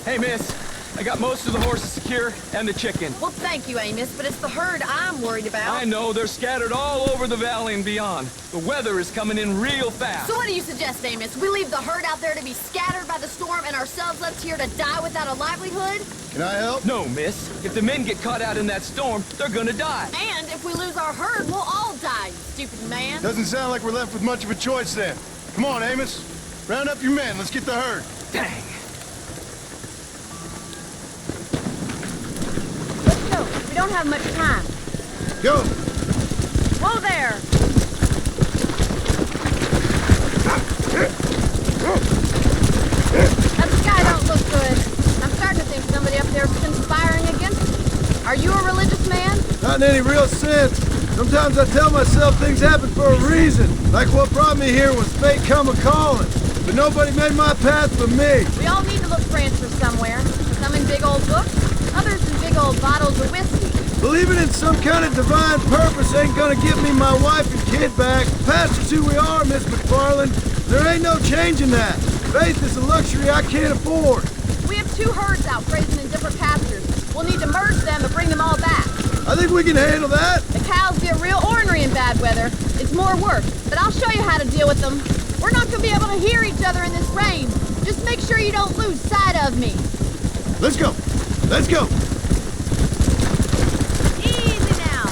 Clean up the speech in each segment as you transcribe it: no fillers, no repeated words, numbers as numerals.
Hey, miss. I got most of the horses secure and the chicken. Well, thank you, Amos, but it's the herd I'm worried about. I know, they're scattered all over the valley and beyond. The weather is coming in real fast. So what do you suggest, Amos? We leave the herd out there to be scattered by the storm and ourselves left here to die without a livelihood? Can I help? No, miss. If the men get caught out in that storm, they're gonna die. And if we lose our herd, we'll all die, you stupid man. Doesn't sound like we're left with much of a choice then. Come on, Amos. Round up your men. Let's get the herd. Dang. Let's go. We don't have much time. Go. Whoa there! That sky don't look good. I'm starting to think somebody up there's conspiring against us. Are you a religious man? Not in any real sense. Sometimes I tell myself things happen for a reason. Like what brought me here was fate come a-calling. But nobody made my path for me. We all need to look for answers somewhere. Some in big old books, others in big old bottles of whiskey. Believing in some kind of divine purpose ain't gonna get me my wife and kid back. Past is who we are, Miss McFarland. There ain't no changing that. Faith is a luxury I can't afford. We have 2 herds out grazing in different pastures. We'll need to merge them and bring them all back. I think we can handle that. The cows get real ornery in bad weather. It's more work, but I'll show you how to deal with them. We're not gonna be able to hear each other in this rain. Just make sure you don't lose sight of me. Let's go. Let's go. Easy now.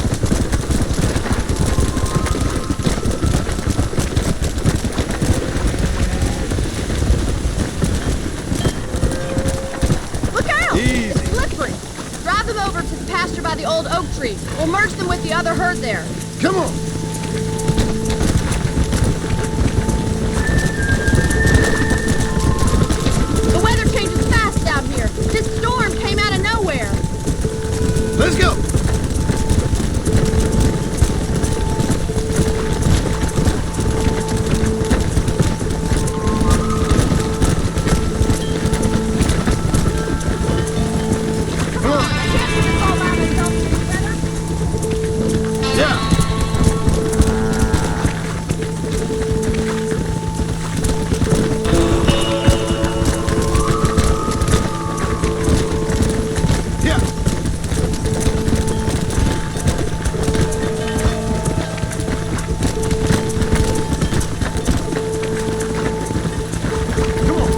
Look out! Easy. It's slippery. Drive them over to the pasture by the old oak tree. We'll merge them with the other herd there. Come on. The weather changes fast out here. This storm came out of nowhere. Let's go. Come on. I can't do this all by myself in this weather. Yeah. Yeah. Come on.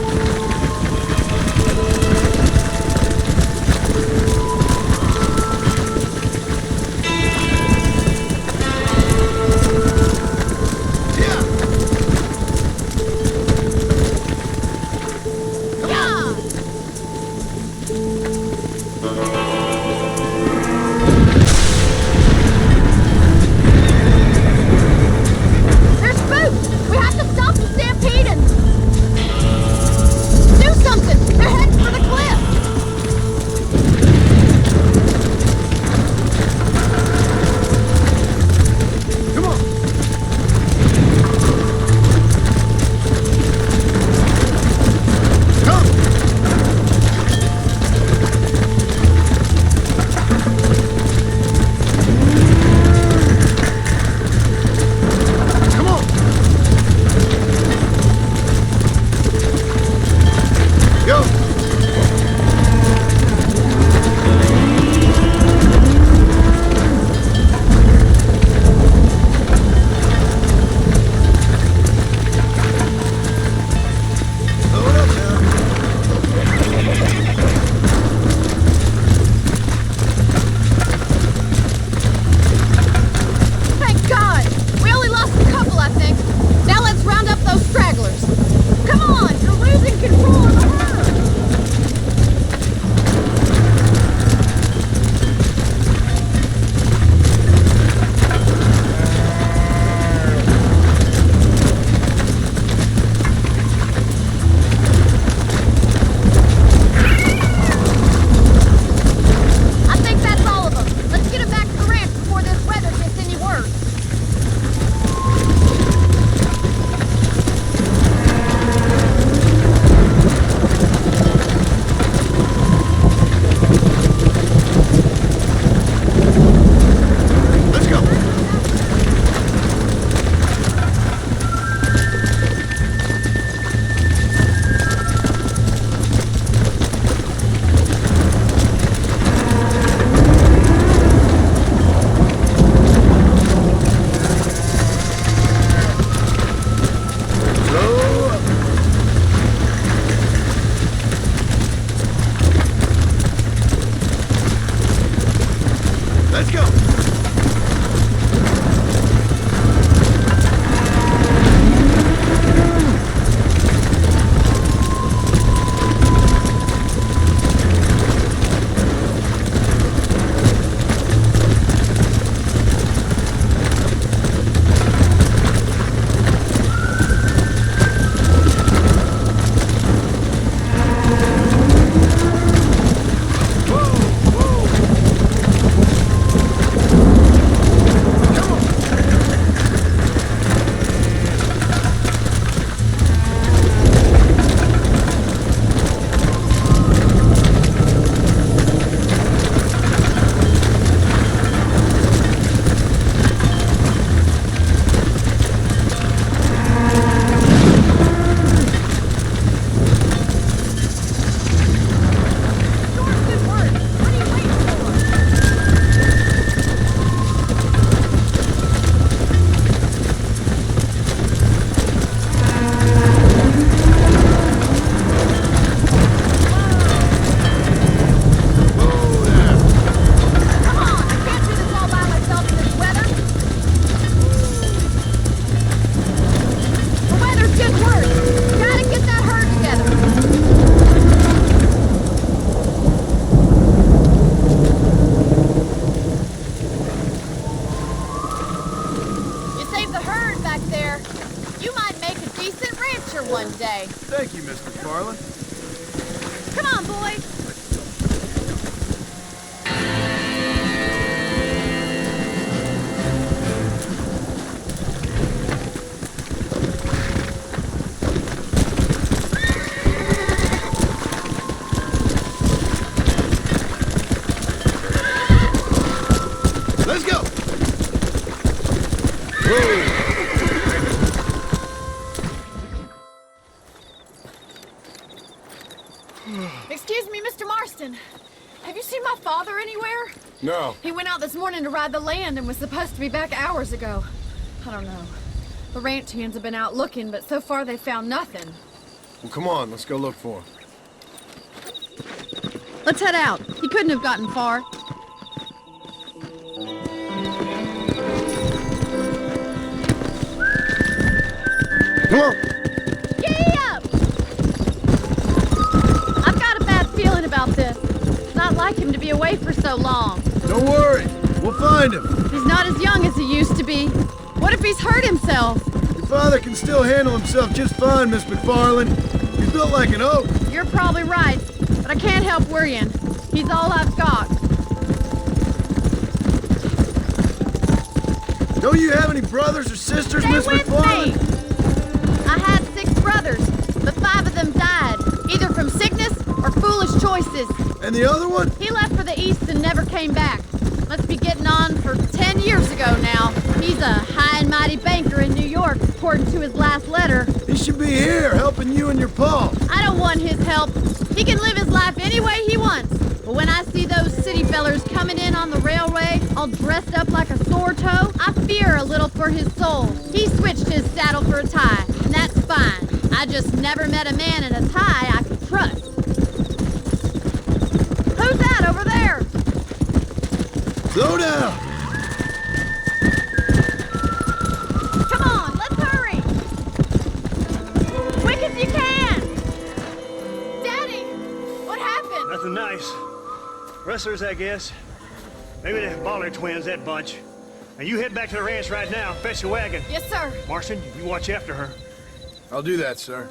save the herd back there. You might make a decent rancher one day. Thank you, Miss McFarland. Come on, boy. Let's go! Whoa. Excuse me, Mr. Marston. Have you seen my father anywhere? No. He went out this morning to ride the land and was supposed to be back hours ago. I don't know. The ranch hands have been out looking, but so far they've found nothing. Well, come on, let's go look for him. Let's head out. He couldn't have gotten far. Come on! Giddy up! I've got a bad feeling about this. It's not like him to be away for so long. Don't worry, we'll find him. He's not as young as he used to be. What if he's hurt himself? Your father can still handle himself just fine, Miss McFarland. He's built like an oak. You're probably right, but I can't help worrying. He's all I've got. Don't you have any brothers or sisters, Stay Miss with McFarland? me! I had 6 brothers, but 5 of them died, either from sickness or foolish choices. And the other one? He left for the east and never came back. Must be getting on for 10 years ago now. He's a high and mighty banker in New York, according to his last letter. He should be here, helping you and your pa. I don't want his help. He can live his life any way he wants. But when I see those city fellers coming in on the railway, all dressed up like a sore toe, I fear a little for his soul. He switched his saddle for a tie, and that's fine. I just never met a man in a tie I could trust. Who's that over there? Slow down. Come on, let's hurry! Quick as you can! Daddy! What happened? Nothing nice. Rustlers, I guess. Maybe the Baller twins, that bunch. Now you head back to the ranch right now. Fetch the wagon. Yes, sir. Marston, you watch after her. I'll do that, sir.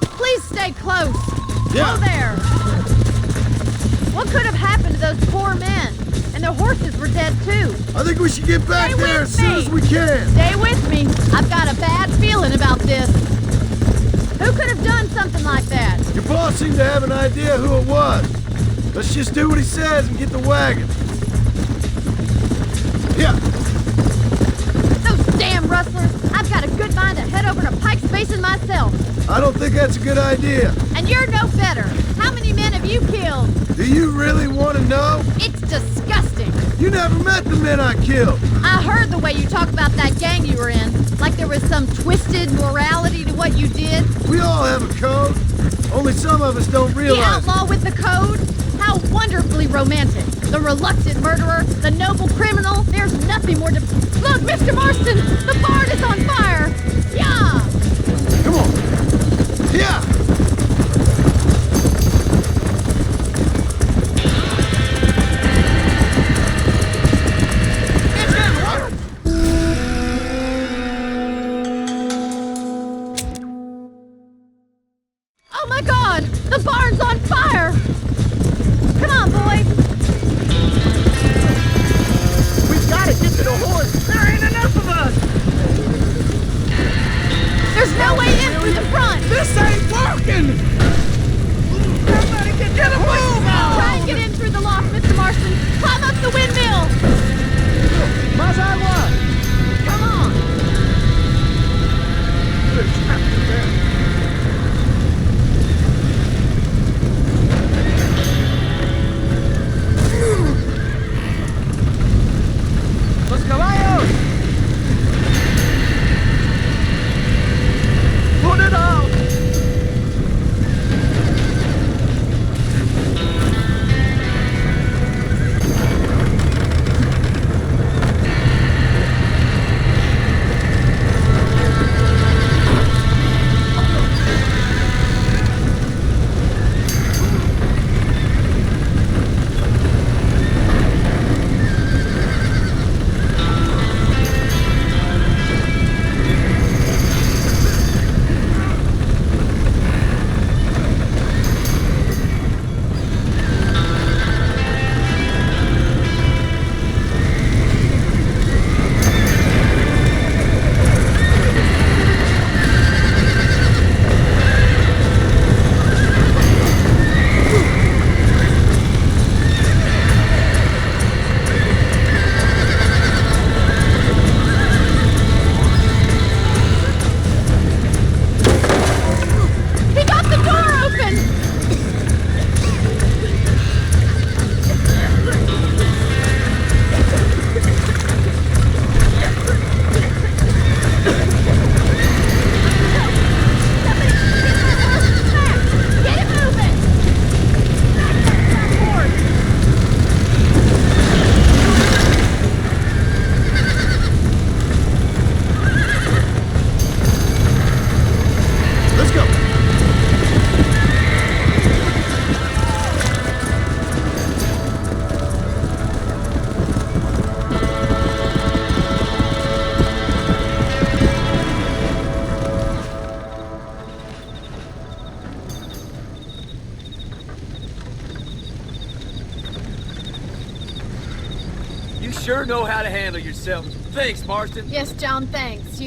Please stay close. Yeah. Go there. What could have happened to those poor men? And their horses were dead, too. I think we should get back Stay there with as soon me. as we can. Stay with me. I've got a bad feeling about this. Who could have done something like that? Your boss seemed to have an idea who it was. Let's just do what he says and get the wagon. Yeah. Those damn rustlers. I've got a good mind to head over to Pike's Basin myself. I don't think that's a good idea. And you're no better. How many men have you killed? Do you really want to know? It's disgusting. You never met the men I killed. I heard the way you talk about that gang you were in. Like there was some twisted morality to what you did. We all have a code. Only some of us don't The realize it. outlaw with the code? How wonderfully romantic. The reluctant murderer, the noble criminal. There's nothing more to... Look, Mr. Marston! The barn is on fire! Yeah! Come on. Yeah. Oh my God! The barn's on fire! Come on, boy! We've got it! Just sure know how to handle yourself. Thanks, Marston. Yes, John, thanks.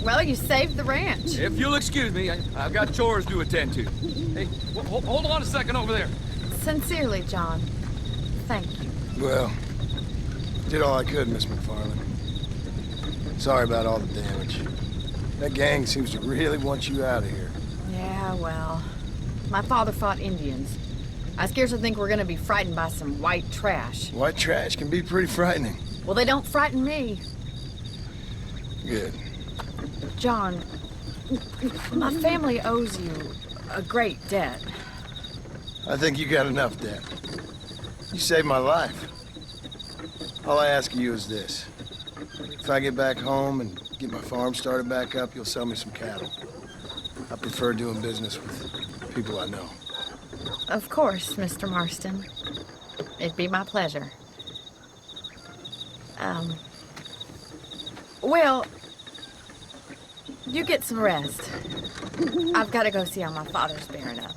Well, you saved the ranch. If you'll excuse me, I've got chores to attend to. Hey, hold on a second over there. Sincerely, John. Thank you. Well, did all I could, Miss McFarland. Sorry about all the damage. That gang seems to really want you out of here. Yeah, well, my father fought Indians. I scarcely think we're gonna be frightened by some white trash. White trash can be pretty frightening. Well, they don't frighten me. Good. John, my family owes you a great debt. I think you got enough debt. You saved my life. All I ask of you is this. If I get back home and get my farm started back up, you'll sell me some cattle. I prefer doing business with people I know. Of course, Mr. Marston. It'd be my pleasure. Well, you get some rest. I've got to go see how my father's bearing up.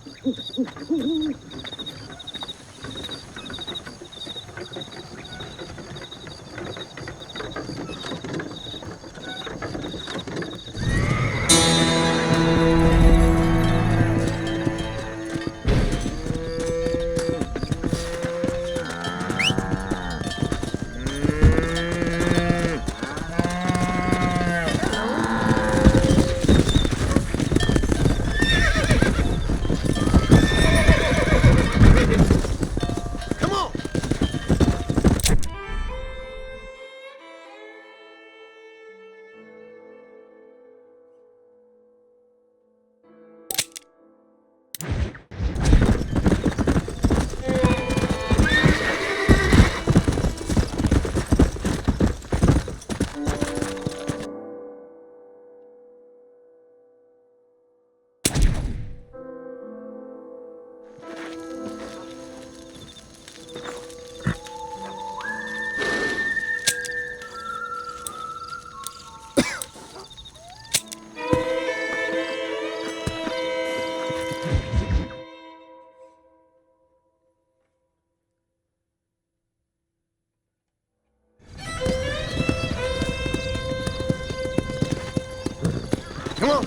Come on.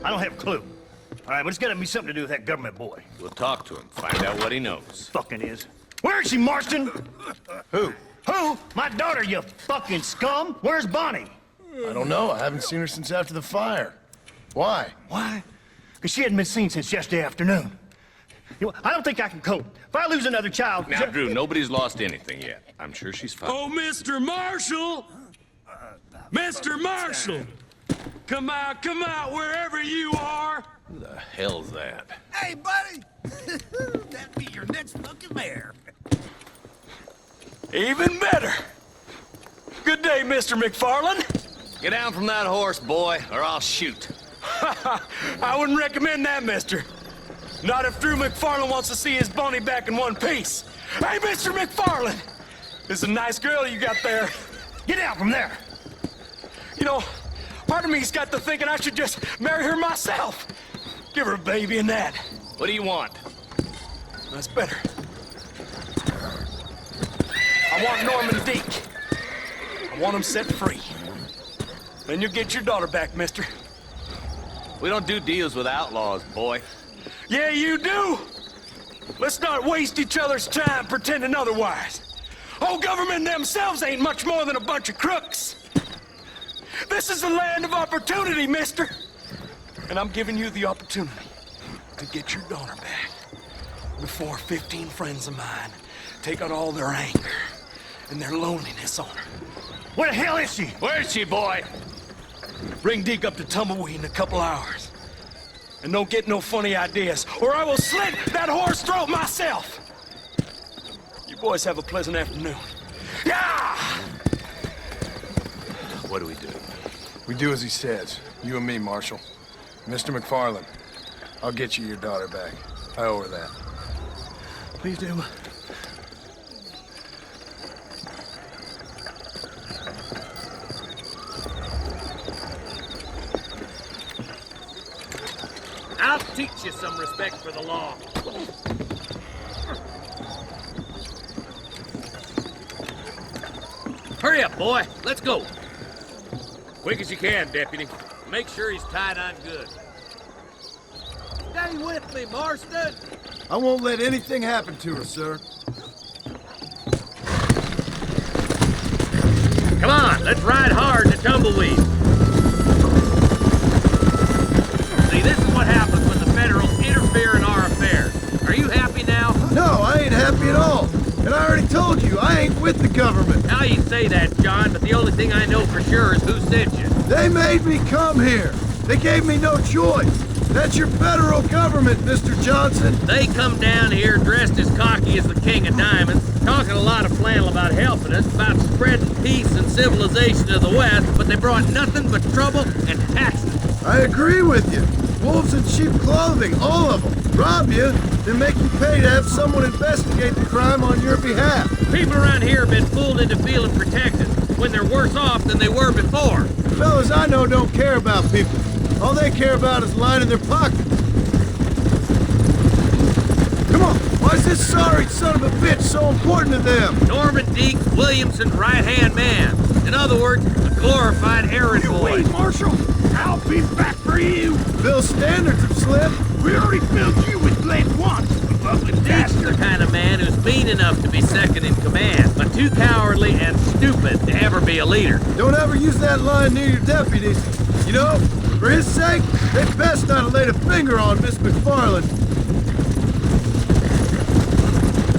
I don't have a clue. All right, but it's gotta be something to do with that government boy. We'll talk to him, find out what he knows. Fucking is. Where is she, Marston? Who? Who? My daughter, you fucking scum! Where's Bonnie? I don't know. I haven't seen her since after the fire. Why? Why? Because she hadn't been seen since yesterday afternoon. You know, I don't think I can cope. If I lose another child... Now, Drew, nobody's lost anything yet. I'm sure she's fine. Oh, Mr. Marshall! Mr. Marshall! Come out, wherever you are! Who the hell's that? Hey, buddy! That'd be your next fucking mayor. Even better! Good day, Mr. McFarland. Get down from that horse, boy, or I'll shoot. I wouldn't recommend that, mister. Not if Drew McFarland wants to see his Bonnie back in one piece. Hey, Mr. McFarland! This is a nice girl you got there. Get out from there! You know, part of me's got to thinking I should just marry her myself. Give her a baby and that. What do you want? That's better. I want Norman Deke. I want him set free. Then you'll get your daughter back, mister. We don't do deals with outlaws, boy. Yeah, you do! Let's not waste each other's time pretending otherwise. Old government themselves ain't much more than a bunch of crooks. This is the land of opportunity, mister. And I'm giving you the opportunity to get your daughter back before 15 friends of mine take out all their anger and their loneliness on her. Where the hell is she? Where is she, boy? Bring Deke up to Tumbleweed in a couple hours. And don't get no funny ideas, or I will slit that horse throat myself. You boys have a pleasant afternoon. Yeah! What do we do? We do as he says. You and me, Marshal. Mr. McFarland, I'll get you your daughter back. I owe her that. Please do. teach you some respect for the law. Hurry up, boy. Let's go. Quick as you can, deputy. Make sure he's tied on good. Stay with me, Marston. I won't let anything happen to her, sir. Come on, let's ride hard to Tumbleweed. See, this is what happens when the Federals interfere in our affairs. Are you happy now? No, I ain't happy at all. And I already told you, I ain't with the government. Now you say that, John, but the only thing I know for sure is who sent you. They made me come here. They gave me no choice. That's your federal government, Mr. Johnson. They come down here dressed as cocky as the King of Diamonds, talking a lot of flannel about helping us, about spreading peace and civilization to the West, but they brought nothing but trouble and taxes. I agree with you. Wolves in sheep clothing, all of them. Rob you, then make you pay to have someone investigate the crime on your behalf. People around here have been fooled into feeling protected, when they're worse off than they were before. Fellas I know don't care about people. All they care about is lining their pockets. Come on, why is this sorry son of a bitch so important to them? Norman Deke Williamson's right-hand man. In other words, a glorified errand boy. Wait, Marshal! I'll be back for you! Bill's standards have slipped. We already filled you with lead once, ugly Deke's the bastard! kind of man who's mean enough to be second in command, but too cowardly and stupid to ever be a leader. Don't ever use that line near your deputies. You know, for his sake, they'd best not have laid a finger on Miss McFarland.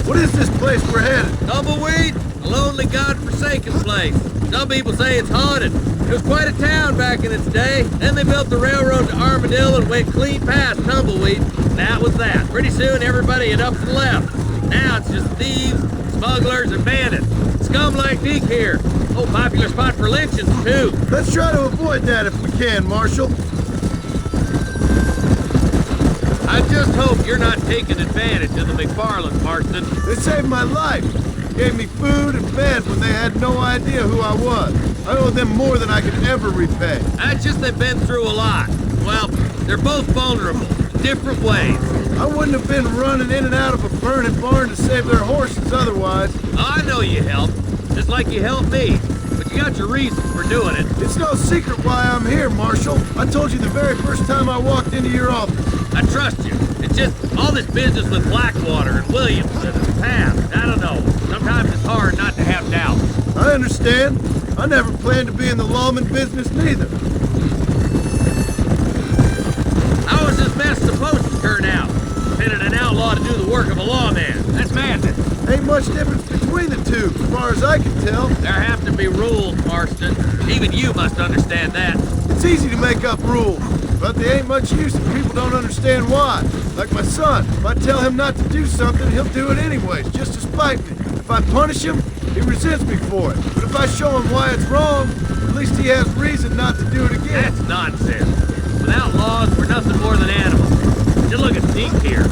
What is this place we're headed? Tumbleweed, a lonely, godforsaken place. Some people say it's haunted. It was quite a town back in its day. Then they built the railroad to Armadillo and went clean past Tumbleweed. And that was that. Pretty soon, everybody had up and left. Now it's just thieves, smugglers, and bandits. Scum like Deke here. Oh, popular spot for lynchings, too. Let's try to avoid that if we can, Marshal. I just hope you're not taking advantage of the McFarlands, Marston. They saved my life. Gave me food and bed when they had no idea who I was. I owe them more than I could ever repay. That's just they've been through a lot. Well, they're both vulnerable, in different ways. I wouldn't have been running in and out of a burning barn to save their horses otherwise. I know you helped, just like you helped me. But you got your reasons for doing it. It's no secret why I'm here, Marshal. I told you the very first time I walked into your office. I trust you. It's just all this business with Blackwater and Williamson and the past. I don't know. Sometimes it's hard not to have doubts. I understand. I never planned to be in the lawman business neither. How is this mess supposed to turn out? Sending an outlaw to do the work of a lawman. That's madness. Ain't much difference between the two, as far as I can tell. There have to be rules, Marston. Even you must understand that. It's easy to make up rules, but they ain't much use if people don't understand why. Like my son, if I tell him not to do something, he'll do it anyways, just to spite me. If I punish him, he resents me for it. But if I show him why it's wrong, at least he has reason not to do it again. That's nonsense. Without laws, we're nothing more than animals. Just look at Deke here.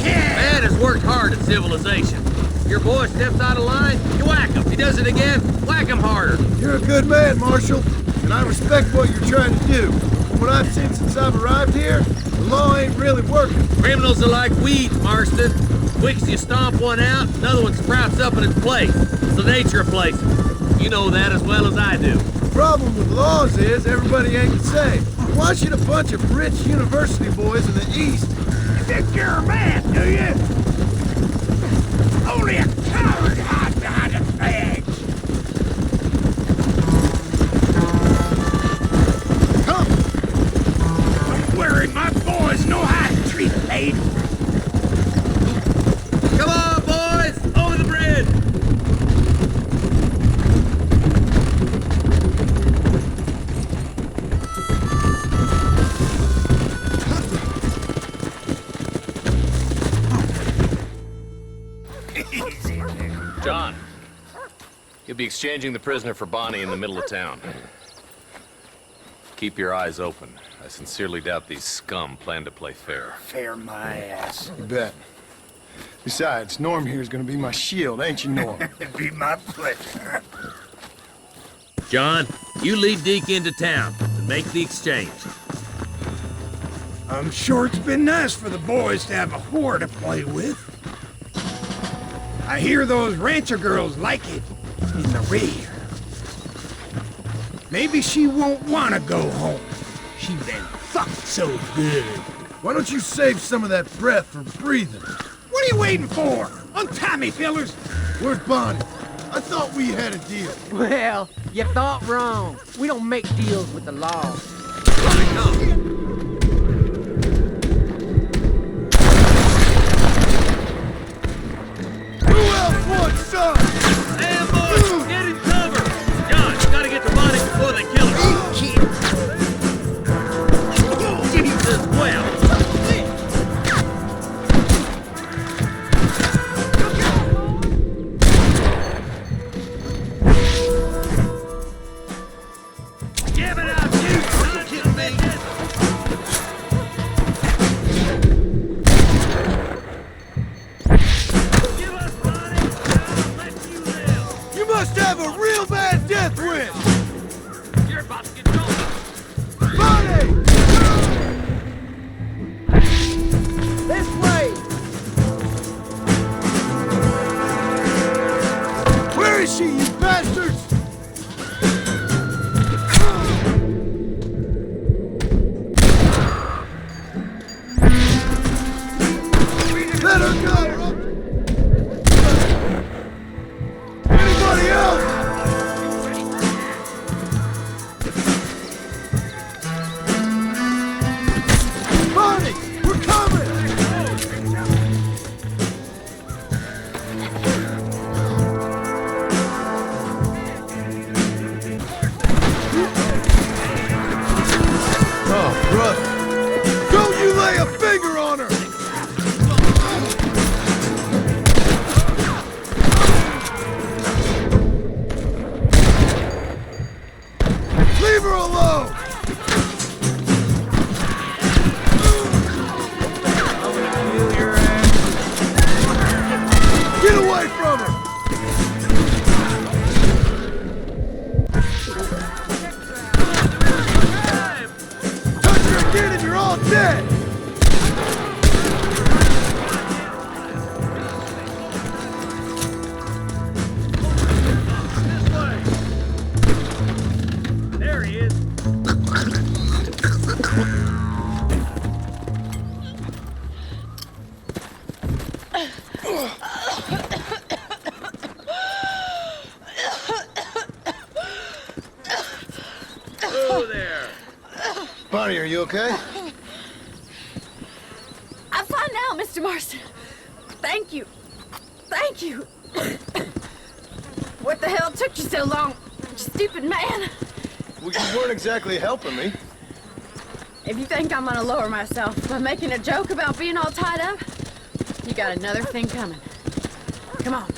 Man has worked hard at civilization. Your boy steps out of line, you whack him. He does it again, whack him harder. You're a good man, Marshal, and I respect what you're trying to do. From what I've seen since I've arrived here, the law ain't really working. Criminals are like weeds, Marston. Quick as you stomp one out, another one sprouts up in its place. It's the nature of places. You know that as well as I do. The problem with laws is everybody ain't the same. Why should a bunch of rich university boys in the East... You think you're a man, do you? Only a coward hides behind a badge! Come! I'm worried my boys know how to treat a lady. Come on, boys! Over the bridge! John, you'll be exchanging the prisoner for Bonnie in the middle of town. Keep your eyes open. I sincerely doubt these scum plan to play fair. Fair my ass. You bet. Besides, Norm here's gonna be my shield, ain't you, Norm? It'd be my pleasure. John, you lead Deke into town and make the exchange. I'm sure it's been nice for the boys to have a whore to play with. I hear those rancher girls like it in the rear. Maybe she won't want to go home. She been fucked so good. Why don't you save some of that breath for breathing? What are you waiting for? Untie me, fellers. Where's Bonnie? I thought we had a deal. Well, you thought wrong. We don't make deals with the law. Who else wants some? Ambush! Get in cover! John, you gotta get to Bonnie before they kill her. Jesus, well. Give it up, you sons of bitches! Give us Bonnie, and I'll let you live. You must have a real bad death wish! You're about to get killed. Bonnie! This way! Where is she, you bastards? Let her go! Anybody else? Bonnie, we're coming! Oh, brother. Don't you lay a finger on her! Leave her alone! Get away from her! Touch her again and you're all dead! There he is. Oh, there. Bonnie, are you okay? I'm fine now, Mr. Marston. Thank you. Thank you. What the hell took you so long, stupid man? Well, you weren't exactly helping me. If you think I'm gonna lower myself by making a joke about being all tied up, you got another thing coming. Come on.